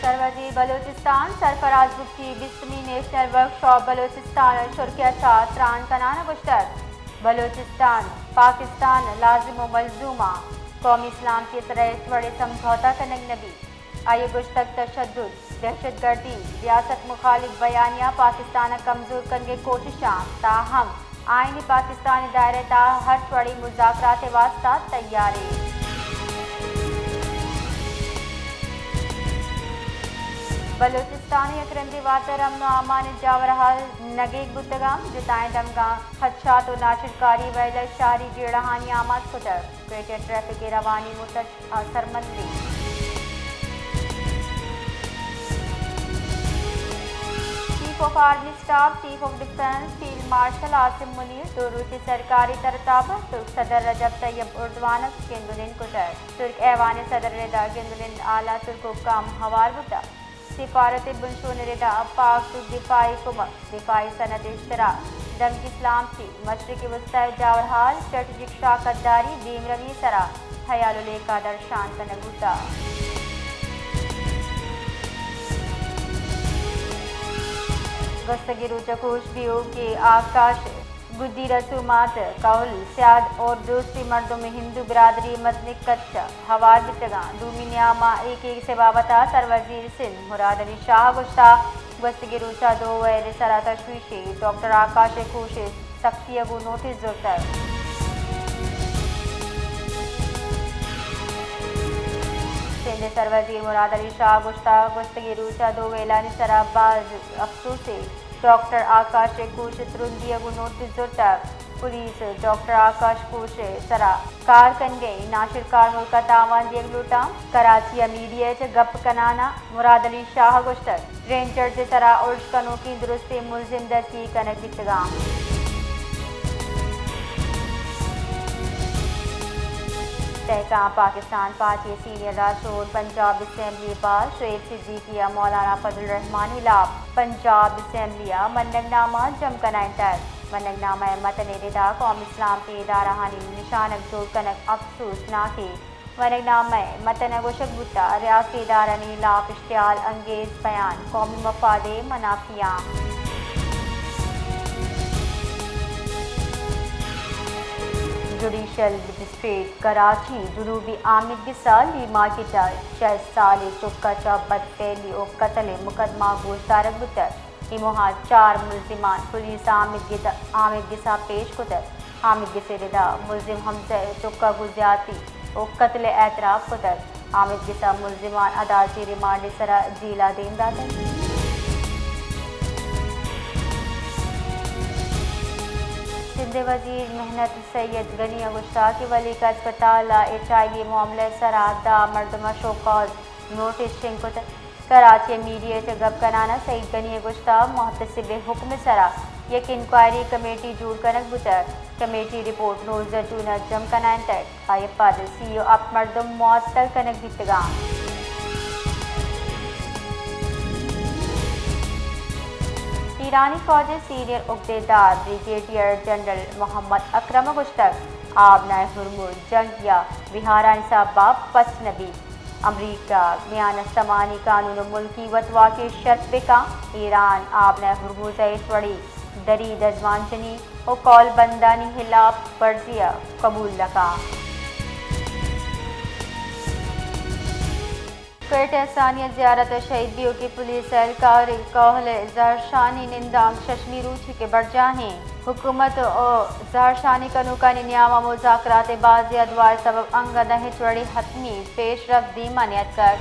سربراہ بلوچستان سرفراز بخشی 20ویں national workshop Balochistan شرکیہ تران کنان گشتر بلوچستان پاکستان لازم و ملزومہ قومی اسلام کے سرحد بڑے سمجھوتہ کنگ نبی آئے گشتک تشدد دہشت گردی ریاست مخالف بیانیہ پاکستان کمزور کرنے کوششاں تاہم آئین پاکستان دائرہ تا ہر بڑی مذاکرات واسطہ تیاری بلوچستان یکرندی واتر امن و امان جاورحال نگیگ بتگام جتائیں دمگاں خدشات و ناشرکاری ویلہ شہری جیڑہانی آماد کتر گریٹر ٹریفک روانی سرمندی chief of army staff chief of defence field marshal Asim Munir دو روزی سرکاری ترتاب ترک صدر رجب طیب اردوان گندلن کتر ترک ایوان صدر رضا گندلن اعلیٰ ترک حکام حوار بتا سفارت بنشون ردا پاک دفاعی صنعت اشتراک دمک اسلام کی مشرق وسطی جاورحال اسٹریٹجک شراکت داری دیم روی سرا حیال لیکا درشان کنگوتا گستگی روچکوش بیو کے آکاش گدی رسومات قول سیاد اور دوسری مردم ہندو برادری مدنک کچا حوار بتگاں دومی نیامہ ایک سے بابتا سروزیر سندھ مراد علی شاہ گشتا گستگی روچا دو ویر سرا تشویشی ڈاکٹر آکاش کوش سختی اگو نوٹس زورتر سندھ سروزیر مراد علی شاہ گشتا گستگی روچا دو ویلانی سرا باز افسوسی ڈاکٹر آکاش کوش ترندی اگو نوٹس زورتا پولیس ڈاکٹر آکاش کوش سرا کار کن گئی ناشر کار ملکہ تاوان دیگ لوٹا کراچی میڈیا گپ کنانا مراد علی شاہ گشتر رینجر سے سرا ارش کنو کی درستی ملزم دستی کنک بتگام تحکام پاکستان پارٹی سینئر راشور پنجاب اسمبلی پاس شعیب صدیقیہ مولانا فضل الرحمان ہلاف پنجاب اسمبلیہ منگ نامہ جم کنائنٹر منگ نامہ متن ردا قوم اسلام کے ادارہانی نشانک جوڑ کنک افسوس ناکی منگ نامہ متن گوشک بتا ریاستی ادارانی لاف اشتعال انگیز بیان قومی مفاد منافیاں جوڈیشل مجسٹریٹ کراچی جنوبی عامد گسا لیما کی 6 سال چکا چا بدفعلی و قتل مقدمہ گوشدارک بتر ایموہا 4 ملزمان پولیس عامد گسا پیش کتر حامد گسے ردا ملزم حمزہ چکا گزیاتی و قتل اعتراف کتر حامد گسا ملزمان عدالتی ریمانڈ سرا جیلا دین داتر سندھ وزیر محنت سید غنی گشتا کی ولی کا اسپتال HIV معاملہ سرا دا مردمہ شوکاز نوٹس شنکت کراچی میڈیا گپ کنانا سید غنی گشتا محتسب حکم سرا یک انکوائری کمیٹی جوڑ کنک بتر کمیٹی رپورٹ روز جونہ جم کنائن تک آئی پاد CEO اپ مردم معطل کنک بتگام ایرانی فوج سینئر عہدیدار بریگیڈیئر جنرل محمد اکرم گشتک آبنائے ہرمز جنگ یا بہارا نصابہ پس نبی امریکہ میان سمانی قانون ملکی وطوا کے شرط بکا ایران آبنائے ہرمز ایشوڑی دری دزمان چنی و کول بندانی خلاف ورزیہ قبول لکا کوئٹہ ثانیہ زیارت شہید بیوٹی پولیس اہلکار کوہل زہرشانی نندانگ ششمی روچی کے برجاہیں حکومت اور زہرشانی کنوکانی نیامہ مذاکرات بازی ادوار سبب انگا دہت وڑی حتمی پیش رفت دی مانیت کر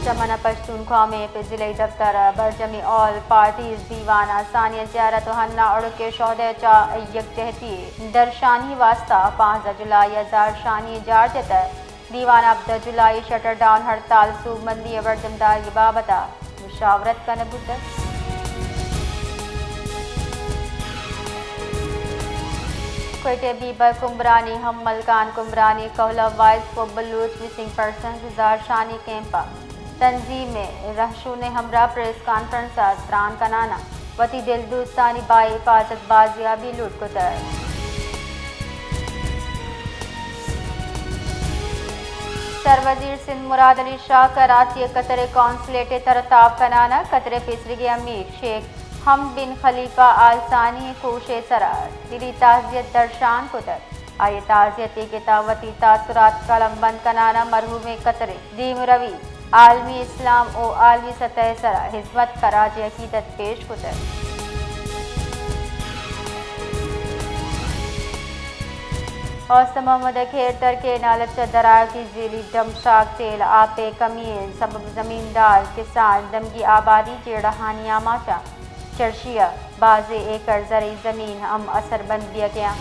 چمنہ پشتونخوا میں ضلعی دفتر برجمی آل پارٹیز دیوانہ ثانیہ زیارت ہنہ اڑکے شہدہ چا یکجہتی درشانی واسطہ 15 جولائی زہرشانی جارجتر دیوانہ 17 جولائی شٹر ڈاؤن ہڑتال صوب مندی برجمداری بابتا مشاورت کا نبوت کوئٹہ بیبر کمبرانی ہم ملکان کمبرانی کوہلہ voice for Baloch missing persons زہرشانی کیمپا تنظیم رہشون ہمراہ پریس کانفرنس تران کنانا وتی دل دوستانی بائی حفاظت بازیابی لوٹ کتر سروزیر سندھ مراد علی شاہ کراچی قطر کونسلیٹ ترتاب کنانا قطر پیسرگی امیر شیخ حمد بن خلیفہ آل ثانی کوش سرا دلی تعزیت درشان کتر آئی تعزیتی کتابتی تاثرات قلم بند کنانا مرحوم قطر دیم روی عالمی اسلام او عالمی سطح سرا حزمت خراج عقیدت پیش کتر حسن محمد کھیرتر کے نالچ درار کی ذیلی ڈم شاک تیل آپے کمیل سبب زمیندار کسان دمگی آبادی جیڑہانی آماشا چرشیہ باز ایکڑ زرعی زمین ہم اثر بند دیا گیا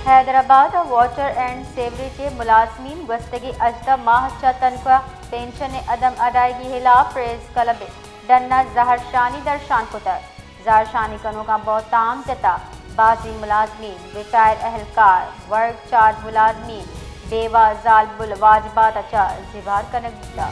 حیدرآباد واٹر اینڈ سیوریج کے ملازمین گزشتہ اجدہ ماہ تنخواہ پینشن عدم ادائیگی خلاف پریس کلب ڈنہ ظہر شانی درشان کتر ظہر شانی کنوں کا بہتام جتا بعضی ملازمین ریٹائر اہلکار ورک چارج ملازمین بیوہ ظالب الواجبات اچھا زبار کنک دیتا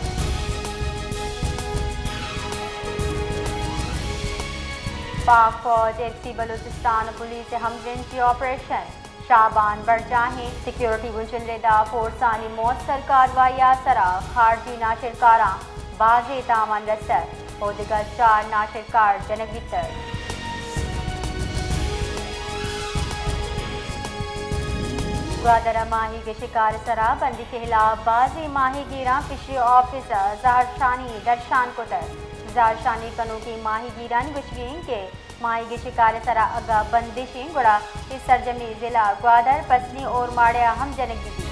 پاک فوج ایف سی بلوچستان پولیس ہمگنچی آپریشن شعبان برجاہیں سیکیورٹی وجلدہ فورسانی مؤثر کاروائی سرا خارجی ناشرکاراں باز تامان رسر اور دیگر 4 ناشرکار جنگ بیتر گوادر ماہی کے شکار سرا بندی کے خلاف بازی ماہی گیران فشری آفیسر ظہر شانی درشان کتر ظہر شانی کنو کی ماہی گیران گشگین کے ماہی کے شکار سرا اگا بندشیں گڑا اس سرجمی ضلع گوادر پسنی اور ماڑے اہم جنگ بیتی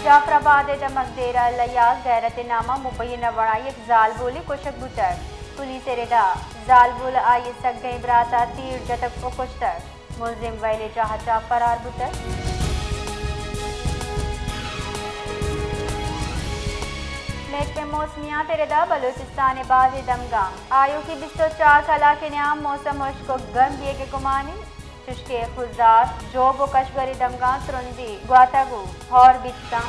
جعفر آباد دمک دیرہ لیا غیرت نامہ مبینہ وڑائی ایک زال بولی کشک بوتر پولیس ردا زال بول آئی سک گئی براتا تیر جتک کشتر ملزم ویلے جہاں فرار بوتر محکمہ موسمیات ردا بلوچستان باز دمگام آیو کی 24 علاقے نیام موسم خشک و گرم دیے کے کمانی چشکے خزار جوب و کشگری دمگاں ترندی گواتاگو اور بیتاں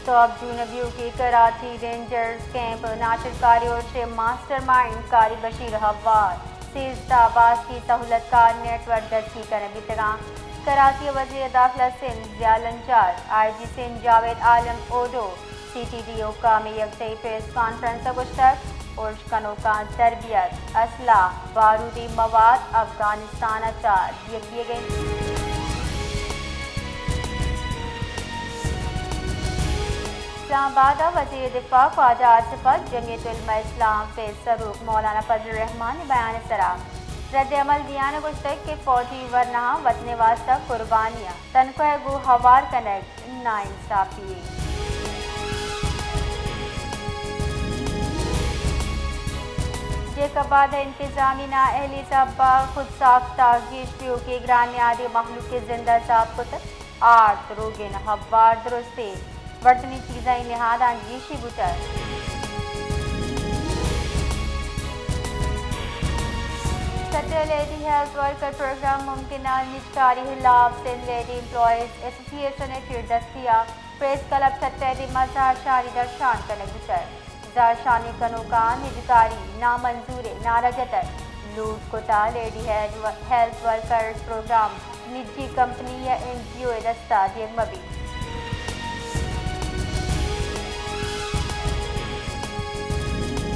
20 جون ویو کی کراچی رینجرز کیمپ ناشرکاری اور سے ماسٹر مائنڈ کاری بشیر حوار سیزدہ آباز کی سہولت کار نیٹ ورک دستگی کرنے بیتگاں کراچی وزیر داخلہ Sindh Zia Lanjar I G Sindh Javed Alam Odho C T D او کا میں یکسائی پریس کانفرنس گشتر اور کنوں کا تربیت اسلحہ بارودی مواد افغانستان اچار دیے گئے اسلام آباد وزیر دفاع خواجہ آصفت جمعیت علماء اسلام فیض سروق مولانا فضل الرحمان نے بیان سرا رد عمل دیان گشتک کے فوجی ورنہ وطن واسطہ قربانیاں تنخواہ گو ہوار کنک ناانصافی بعد انتظامی نااہلی صاحبہ خود ساختہ گیش پیو کے گرانیادی مخلوق کے زندہ صاحب کتر آرت روگن حوار درستے برتنی چیزیں نہاداں گیشی بوتر سٹر لیڈی ہیلتھ ورکر پروگرام ممکنہ نجکاری خلاف سندھ لیڈی امپلائیز ایسوسی ایشن پھر دستیا پریس کلب سٹر مظہر شانی درشان کنک بوتر ظہر شانی کنو کا نجکاری نامنظور نارجتر لوٹ کتا لیڈی ہیلتھ ورکرز پروگرام نجی کمپنی یا این جی او دستہ دیگ مبی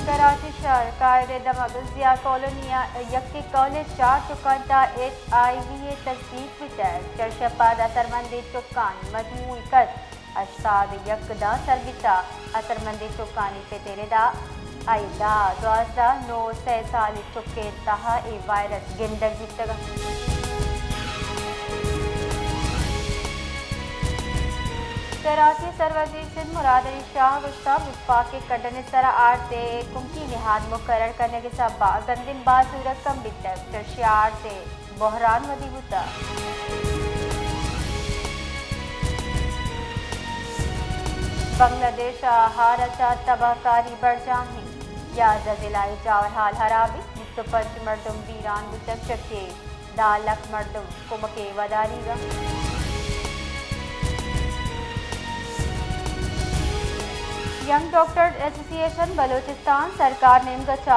کراچی شہر قائد دمک ضیاء کالونی یکی کالج 4 چکان تا ایچ آئی وی تصدیق بیتر چرشپاد اثرمندی چکان مجموعی قد 81 سربیتا اثرمندی چکانی پہ تیرے دا آئی دا 12 سالی چکے تہا ای وائرس گندگ بیتگا کراچی سروزیر سندھ مراد علی شاہ گشتہ وفاق کے کڈن سرا آرتے کمکی نہاد مقرر کرنے کے سبا گندم بازورت کم بیتر چرشی آرتے بحران ودی ہوتا بنگلہ دیش ہارچا تباہ کاری بڑھ جاہیں یا زلزلہ جاور حال حرابی 25 مردم ویران بچک چکے 2 لاکھ مردم کمکے وداری گا యంగ్ డాక్టర్ అసోసియేషన్ బలూచిస్తాన్ సర్కార్ నిమ్గచా